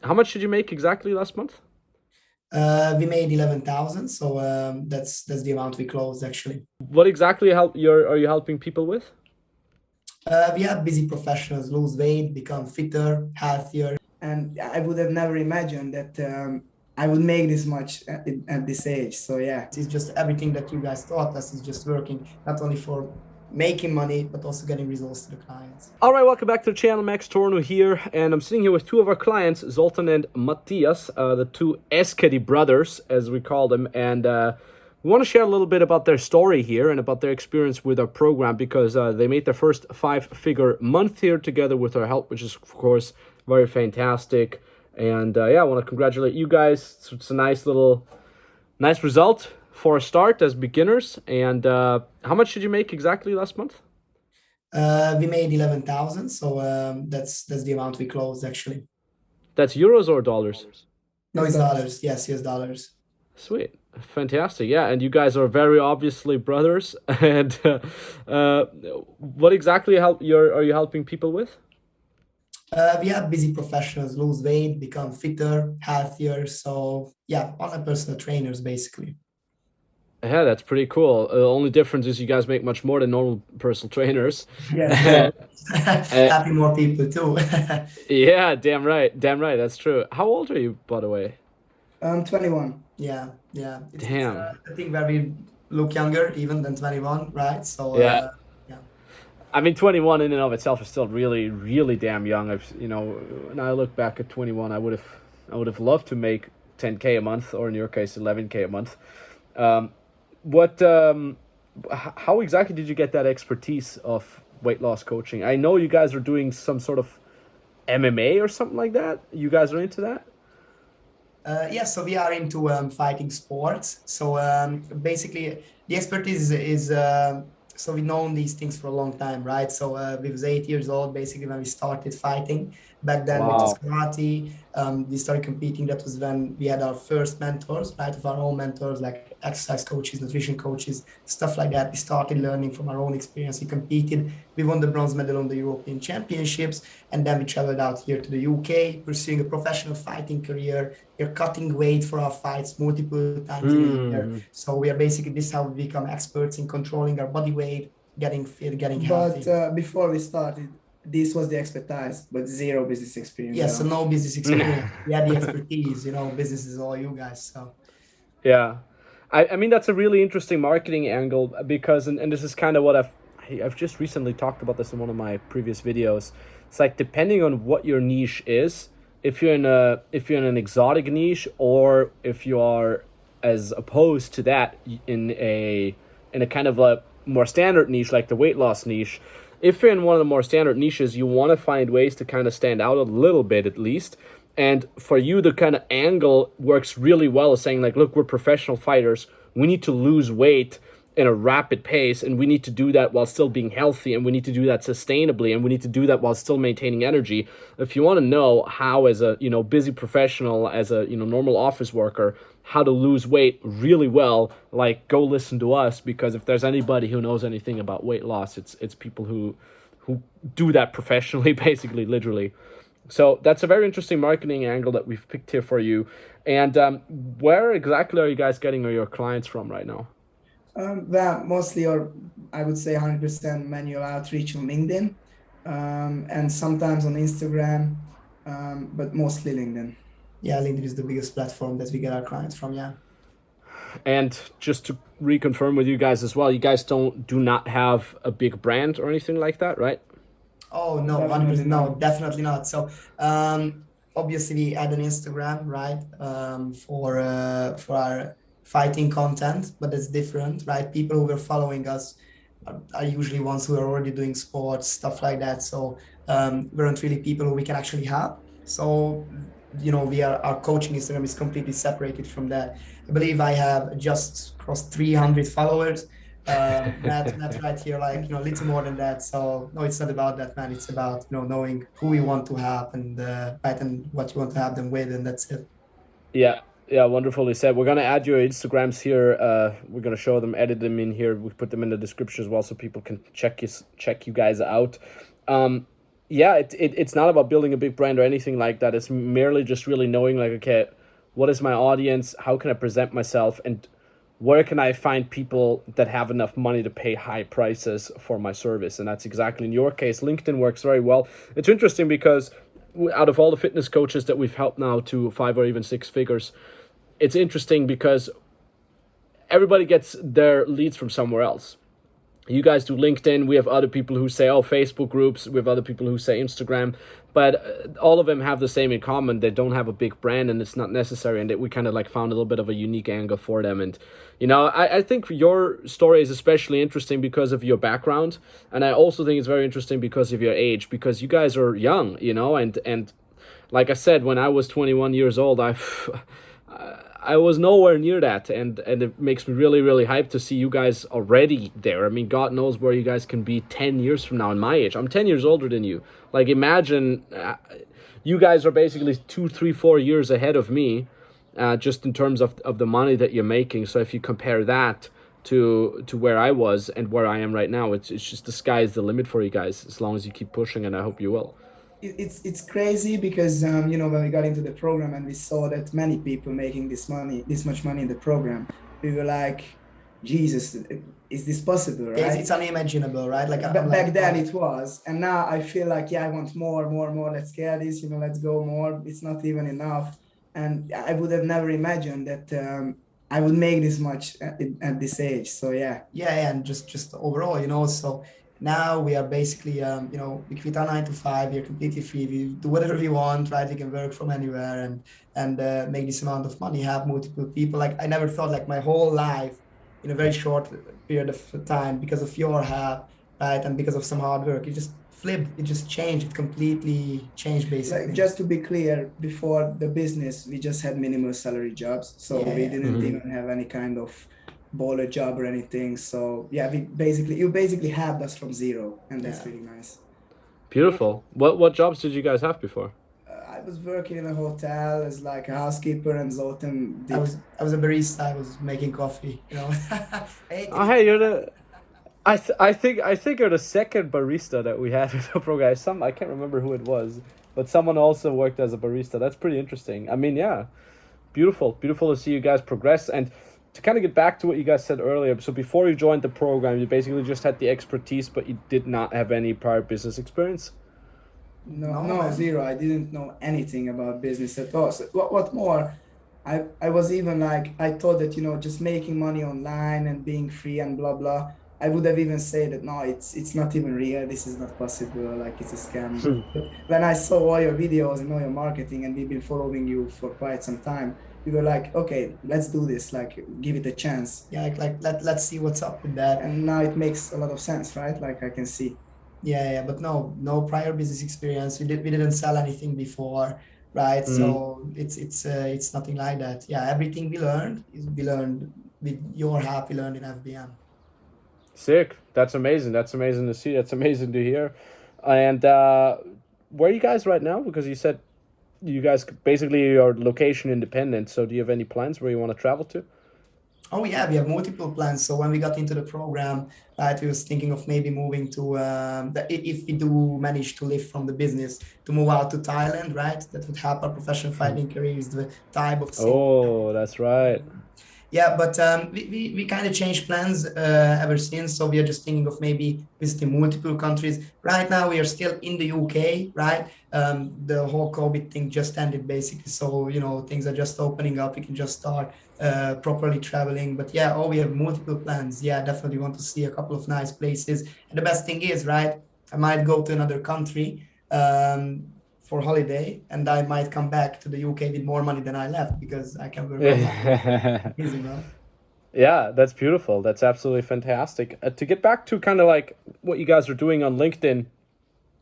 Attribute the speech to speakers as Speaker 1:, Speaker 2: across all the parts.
Speaker 1: How much did you make exactly last month?
Speaker 2: We made 11,000, so that's the amount we closed actually.
Speaker 1: What exactly are you helping people with?
Speaker 2: We have busy professionals lose weight, become fitter, healthier, and I would have never imagined that I would make this much at this age. So yeah, it's just everything that you guys taught us is just working, not only for making money, but also getting results to the clients.
Speaker 1: All right, welcome back to the channel. Max Tornow here, and I'm sitting here with two of our clients, Zoltan and Mattias, the two Ecsedi brothers, as we call them, and we want to share a little bit about their story here and about their experience with our program because they made their first five-figure month here together with our help, which is of course very fantastic. And yeah, I want to congratulate you guys. It's a nice result for a start as beginners. And how much did you make exactly last month?
Speaker 2: We made 11,000, so that's the amount we closed actually.
Speaker 1: That's euros or dollars?
Speaker 2: No, it's dollars. Yes, yes, dollars.
Speaker 1: Sweet. Fantastic. Yeah, and you guys are very obviously brothers. And what exactly are you helping people with?
Speaker 2: We have busy professionals lose weight, become fitter, healthier. So yeah, online personal trainers basically.
Speaker 1: Yeah, that's pretty cool. The only difference is you guys make much more than normal personal trainers.
Speaker 2: Yes, yeah.
Speaker 1: Uh,
Speaker 2: Happy more people too.
Speaker 1: yeah, damn right. Damn right. That's true. How old are you, by the way?
Speaker 2: 21. Yeah, yeah. It's
Speaker 1: Damn.
Speaker 2: I think where we look younger even than 21, right? So
Speaker 1: Yeah.
Speaker 2: yeah.
Speaker 1: I mean, 21 in and of itself is still really, really damn young. When I look back at 21, I would have loved to make 10K a month, or in your case, 11K a month. Um, what, how exactly did you get that expertise of weight loss coaching? I know you guys are doing some sort of MMA or something like that. You guys are into that?
Speaker 2: Yeah, so we are into fighting sports. So basically, the expertise is so we've known these things for a long time, right? So we was 8 years old basically when we started fighting. Back then, which was
Speaker 1: Wow.
Speaker 2: karate. We started competing. That was when we had our first mentors, right? Of our own mentors, like exercise coaches, nutrition coaches, stuff like that. We started learning from our own experience. We competed. We won the bronze medal on the European Championships, and then we traveled out here to the UK, pursuing a professional fighting career. We're cutting weight for our fights multiple times in a year.
Speaker 1: Hmm.
Speaker 2: So we are basically this is how we become experts in controlling our body weight, getting fit, getting healthy.
Speaker 3: But before we started, this was the expertise, but zero business experience
Speaker 2: Yeah,
Speaker 3: at
Speaker 2: so
Speaker 3: all.
Speaker 2: no business experience. We had the expertise, business is all you guys. So
Speaker 1: Yeah. I mean, that's a really interesting marketing angle because, and this is kind of what I've just recently talked about this in one of my previous videos. It's like depending on what your niche is, if you're in an exotic niche or if you are as opposed to that in a kind of a more standard niche like the weight loss niche, if you're in one of the more standard niches, you want to find ways to kind of stand out a little bit at least. And for you, the kind of angle works really well as saying, like, look, we're professional fighters. We need to lose weight in a rapid pace, and we need to do that while still being healthy, and we need to do that sustainably, and we need to do that while still maintaining energy. If you want to know how, as a busy professional, as a normal office worker, how to lose weight really well, like go listen to us, because if there's anybody who knows anything about weight loss, it's people who do that professionally, basically, literally. So that's a very interesting marketing angle that we've picked here for you. And where exactly are you guys getting your clients from right now?
Speaker 3: Well, mostly, or I would say 100% manual outreach on LinkedIn, and sometimes on Instagram, but mostly LinkedIn.
Speaker 2: yeah, LinkedIn is the biggest platform that we get our clients from. Yeah.
Speaker 1: And just to reconfirm with you guys as well, you guys do not have a big brand or anything like that, right?
Speaker 2: Oh no,
Speaker 3: Definitely
Speaker 2: 100%. No,
Speaker 3: not.
Speaker 2: definitely not. So obviously we add an Instagram, right? For our fighting content, but it's different, right? People who are following us are usually ones who are already doing sports, stuff like that. So we aren't really people who we can actually help. So we are our coaching Instagram is completely separated from that. I believe I have just crossed 300 followers. Matt right here, like, a little more than that. So no, it's not about that, man. It's about, knowing who we want to have and right, and what you want to have them with, and that's it.
Speaker 1: Yeah, yeah, wonderfully said. We're gonna add your Instagrams here. We're gonna show them, edit them in here. We put them in the description as well, so people can check you guys out. Um, yeah, it's not about building a big brand or anything like that. It's merely just really knowing, like, okay, what is my audience? How can I present myself? And where can I find people that have enough money to pay high prices for my service? And that's exactly in your case. LinkedIn works very well. It's interesting because out of all the fitness coaches that we've helped now to 5 or even 6 figures, it's interesting because everybody gets their leads from somewhere else. You guys do LinkedIn. We have other people who say, oh, Facebook groups. We have other people who say Instagram. But all of them have the same in common. They don't have a big brand, and it's not necessary. And we kind of like found a little bit of a unique angle for them. And, I think your story is especially interesting because of your background. And I also think it's very interesting because of your age, because you guys are young, and like I said, when I was 21 years old, I was nowhere near that, and it makes me really, really hyped to see you guys already there. I mean, God knows where you guys can be 10 years from now in my age. I'm 10 years older than you. Like, imagine you guys are basically 2, 3, 4 years ahead of me, just in terms of the money that you're making. So if you compare that to where I was and where I am right now, it's just the sky is the limit for you guys, as long as you keep pushing, and I hope you will.
Speaker 3: It's crazy because when we got into the program and we saw that many people making this much money in the program, we were like, Jesus, is this possible, right?
Speaker 2: It's unimaginable, right? Like,
Speaker 3: Back then it was, and now I feel like, yeah, I want more, more, more. Let's get this, let's go more. It's not even enough, and I would have never imagined that I would make this much at this age. So yeah.
Speaker 2: Yeah, and just overall, so now we are basically, we quit our 9 to 5. We are completely free. We do whatever we want, right? We can work from anywhere and make this amount of money, have multiple people. Like, I never thought, like, my whole life in a very short period of time, because of your help, right, and because of some hard work, it just flipped. It just changed. It completely changed, basically.
Speaker 3: Like, just to be clear, before the business, we just had minimal salary jobs, so
Speaker 2: Yeah,
Speaker 3: we
Speaker 2: yeah.
Speaker 3: didn't even have any kind of baller job or anything. So yeah, you basically helped us from zero, and that's
Speaker 2: Yeah.
Speaker 3: really nice.
Speaker 1: Beautiful. What jobs did you guys have before?
Speaker 3: I was working in a hotel as like a housekeeper, and Zoltan
Speaker 2: I
Speaker 3: did.
Speaker 2: was a barista. I was making coffee. I hated
Speaker 1: Oh,
Speaker 2: it.
Speaker 1: hey, you're the. I think you're the second barista that we had in the program. I can't remember who it was, but someone also worked as a barista. That's pretty interesting. I mean, yeah, beautiful to see you guys progress. And to kind of get back to what you guys said earlier, so before you joined the program, you basically just had the expertise, but you did not have any prior business experience.
Speaker 3: No,
Speaker 2: No,
Speaker 3: no,
Speaker 2: man.
Speaker 3: zero. I didn't know anything about business at all. So what more? I was even like, I thought that, just making money online and being free and blah blah. I would have even said that no, it's not even real. This is not possible. Like, it's a scam. But when I saw all your videos and all your marketing, and we've been following you for quite some time, we were like, okay, let's do this. Like, give it a chance.
Speaker 2: Yeah, like let's see what's up with that.
Speaker 3: And now it makes a lot of sense, right? Like, I can see.
Speaker 2: Yeah, but no prior business experience. We didn't sell anything before, right?
Speaker 1: Mhm.
Speaker 2: So it's nothing like that. Yeah, everything we learned with your help. We learned in FBM.
Speaker 1: Sick. That's amazing. That's amazing to see. That's amazing to hear. And where are you guys right now? Because you said you guys basically are location independent. So do you have any plans where you want to travel to?
Speaker 2: Oh yeah, we have multiple plans. So when we got into the program, right, we was thinking of maybe moving to if we do manage to live from the business, to move out to Thailand, right? That would help our professional fighting careers, the type of city.
Speaker 1: Oh, that's right.
Speaker 2: Yeah, but we kind of changed plans ever since. So we are just thinking of maybe visiting multiple countries. Right now, we are still in the UK, right? The whole COVID thing just ended, basically. So, things are just opening up. We can just start properly traveling. But yeah, we have multiple plans. Yeah, definitely want to see a couple of nice places. And the best thing is, right, I might go to another country for holiday, and I might come back to the UK with more money than I left, because I can work online. Easy, bro.
Speaker 1: Yeah, that's beautiful. That's absolutely fantastic. To get back to kind of like what you guys are doing on LinkedIn,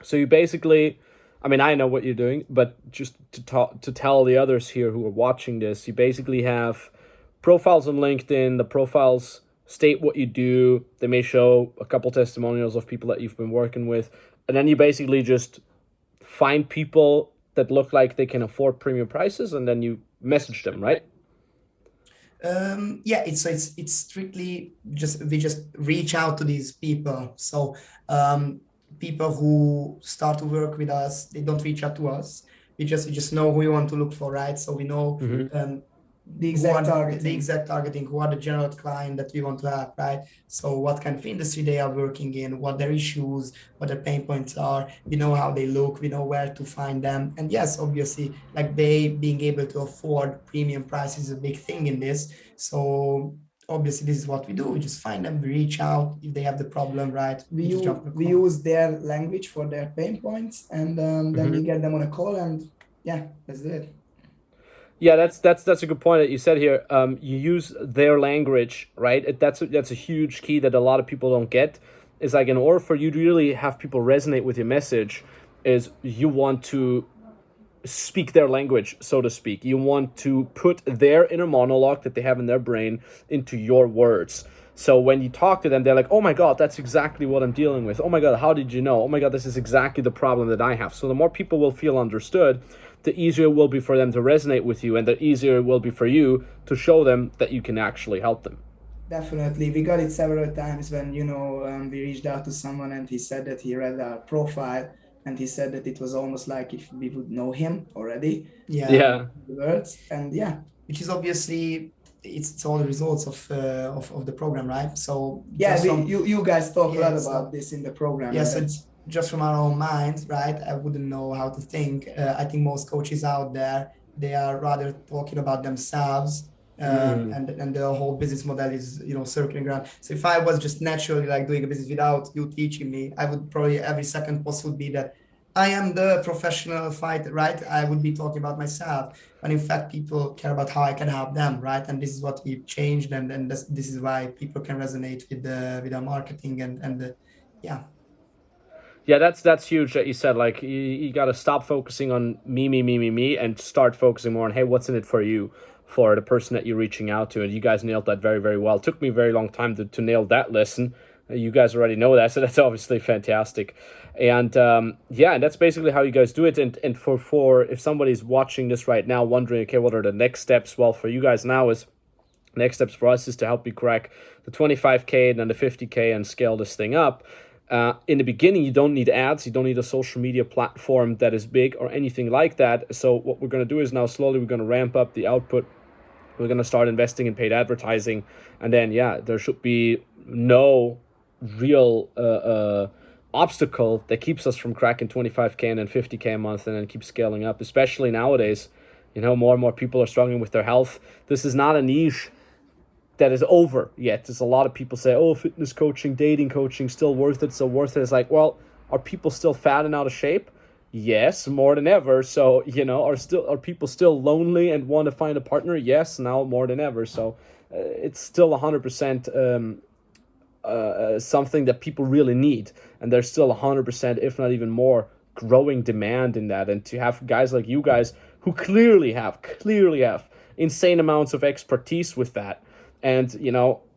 Speaker 1: so you basically, I mean, I know what you're doing, but just to tell the others here who are watching this, you basically have profiles on LinkedIn. The profiles state what you do. They may show a couple testimonials of people that you've been working with, and then you basically just find people that look like they can afford premium prices, and then you message them, right?
Speaker 2: Yeah, it's strictly just we just reach out to these people. So um, people who start to work with us, they don't reach out to us. We just know who we want to look for, right? So we know
Speaker 3: The
Speaker 2: who
Speaker 3: exact
Speaker 2: are the
Speaker 3: targeting.
Speaker 2: exact targeting, who are the general client that we want to have, right? So what kind of industry they are working in, what their issues, what their pain points are. We know how they look, we know where to find them. And yes, obviously, like they being able to afford premium prices is a big thing in this. So obviously this is what we do. We just find them, we reach out if they have the problem, right?
Speaker 3: We
Speaker 2: We just
Speaker 3: use,
Speaker 2: jump on a
Speaker 3: we
Speaker 2: call.
Speaker 3: use their language for their pain points, and then we get them on a call, and yeah, let's do it.
Speaker 1: Yeah, that's a good point that you said here. You use their language, right? That's a huge key that a lot of people don't get. Is like in order for you to really have people resonate with your message, is you want to speak their language, so to speak. You want to put their inner monologue that they have in their brain into your words. So when you talk to them, they're like, oh my God, that's exactly what I'm dealing with. Oh my God, how did you know? Oh my God, this is exactly the problem that I have. So the more people will feel understood, the easier it will be for them to resonate with you, and the easier it will be for you to show them that you can actually help them.
Speaker 3: Definitely, we got it several times when we reached out to someone and he said that he read our profile and he said that it was almost like if we would know him already.
Speaker 2: Yeah,
Speaker 1: Yeah.
Speaker 3: The words, and yeah,
Speaker 2: which is obviously it's all the results of the program, right? So
Speaker 3: yeah,
Speaker 2: just from
Speaker 3: you guys talk a lot
Speaker 2: yeah,
Speaker 3: about
Speaker 2: so
Speaker 3: this in the program,
Speaker 2: yeah,
Speaker 3: and
Speaker 2: so
Speaker 3: that's
Speaker 2: just from our own minds, right? I wouldn't know how to think. I think most coaches out there, they are rather talking about themselves, and the whole business model is, circling around. So if I was just naturally like doing a business without you teaching me, I would probably every second post would be that I am the professional fighter, right? I would be talking about myself, but in fact, people care about how I can help them, right? And this is what we've changed, and this is why people can resonate with our marketing and the yeah.
Speaker 1: Yeah, that's huge that you said. Like you got to stop focusing on me, and start focusing more on, hey, what's in it for you, for the person that you're reaching out to. And you guys nailed that very, very well. It took me a very long time to nail that lesson. You guys already know that, so that's obviously fantastic. And yeah, and that's basically how you guys do it. And for if somebody's watching this right now, wondering, okay, what are the next steps? Well, for you guys now is next steps for us is to help you crack the 25K and then the 50K and scale this thing up. In the beginning, you don't need ads. You don't need a social media platform that is big or anything like that. So what we're going to do is now slowly we're going to ramp up the output. We're going to start investing in paid advertising. And then, yeah, there should be no real obstacle that keeps us from cracking 25K and then 50K a month and then keep scaling up, especially nowadays. More and more people are struggling with their health. This is not a niche that is over yet. There's a lot of people say, oh, fitness coaching, dating coaching, still worth it, still worth it. It's like, well, are people still fat and out of shape? Yes, more than ever. So, are people still lonely and want to find a partner? Yes, now more than ever. So it's still 100% something that people really need. And there's still 100%, if not even more, growing demand in that. And to have guys like you guys who clearly have insane amounts of expertise with that. And,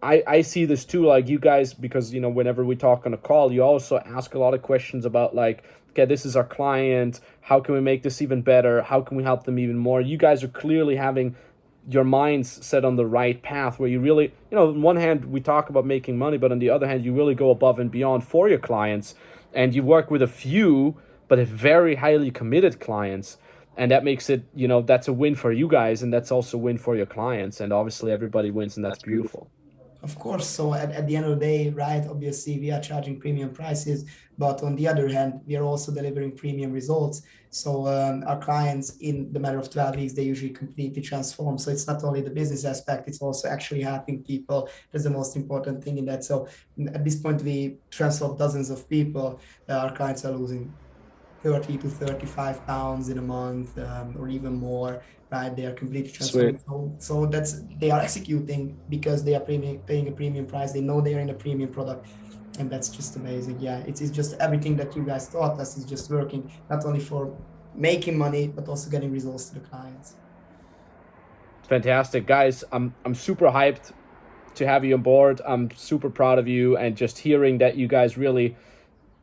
Speaker 1: I see this too, like you guys, because, whenever we talk on a call, you also ask a lot of questions about like, okay, this is our client. How can we make this even better? How can we help them even more? You guys are clearly having your minds set on the right path where you really, on one hand, we talk about making money, but on the other hand, you really go above and beyond for your clients, and you work with a few, but a very highly committed clients. And that makes it, that's a win for you guys, and that's also a win for your clients. And obviously everybody wins, and that's beautiful.
Speaker 2: Of course. So at the end of the day, right, obviously we are charging premium prices, but on the other hand, we are also delivering premium results. So our clients in the matter of 12 weeks, they usually completely transform. So it's not only the business aspect, it's also actually helping people. That's the most important thing in that. So at this point, we transform dozens of people. Our clients are losing 30 to 35 pounds in a month, or even more, right? They are completely transformed. So they are executing because they are paying a premium price. They know they are in a premium product. And that's just amazing. Yeah, it's just everything that you guys taught us is just working, not only for making money, but also getting results to the clients.
Speaker 1: Fantastic, guys. I'm super hyped to have you on board. I'm super proud of you, and just hearing that you guys really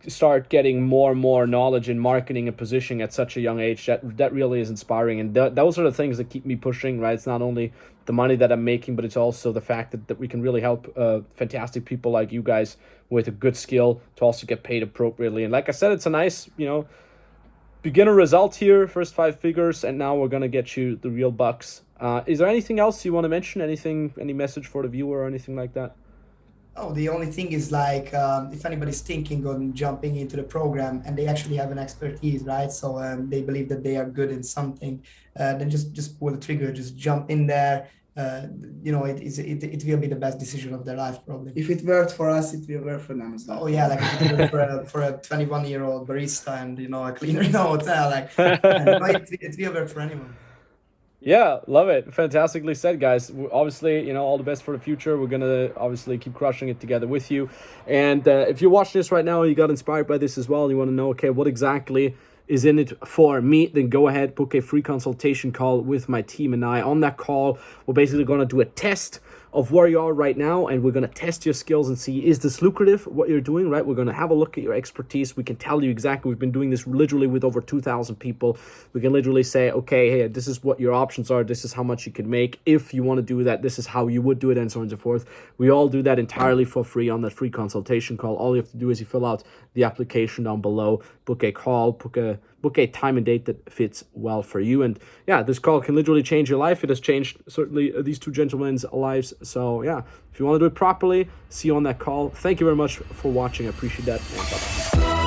Speaker 1: start getting more and more knowledge in marketing and positioning at such a young age, that really is inspiring. And those are the things that keep me pushing, right? It's not only the money that I'm making, but it's also the fact that we can really help fantastic people like you guys with a good skill to also get paid appropriately. And like I said, it's a nice, beginner result here, first 5 figures, and now we're going to get you the real bucks. Is there anything else you want to mention? Any message for the viewer or anything like that?
Speaker 2: Oh, the only thing is like if anybody's thinking on jumping into the program and they actually have an expertise, right? So they believe that they are good in something, then just pull the trigger, just jump in there. It will be the best decision of their life, probably.
Speaker 3: If it worked for us, it will work for them as well.
Speaker 2: Oh yeah, like if it worked for a 21-year-old barista and a cleaner in a hotel, like it will work for anyone.
Speaker 1: Yeah, love it. Fantastically said, guys. Obviously, all the best for the future. We're going to obviously keep crushing it together with you. And if you're watching this right now and you got inspired by this as well, and you want to know, okay, what exactly is in it for me, then go ahead, book a free consultation call with my team and I. On that call, we're basically going to do a test of where you are right now, and we're going to test your skills and see, is this lucrative, what you're doing, right? We're going to have a look at your expertise. We can tell you exactly. We've been doing this literally with over 2,000 people. We can literally say, okay, hey, this is what your options are. This is how much you can make. If you want to do that, this is how you would do it, and so on and so forth. We all do that entirely for free on that free consultation call. All you have to do is you fill out the application down below, book a call, book a time and date that fits well for you. And yeah, this call can literally change your life. It has changed certainly these two gentlemen's lives. So yeah, if you want to do it properly, see you on that call. Thank you very much for watching. I appreciate that. And bye-bye.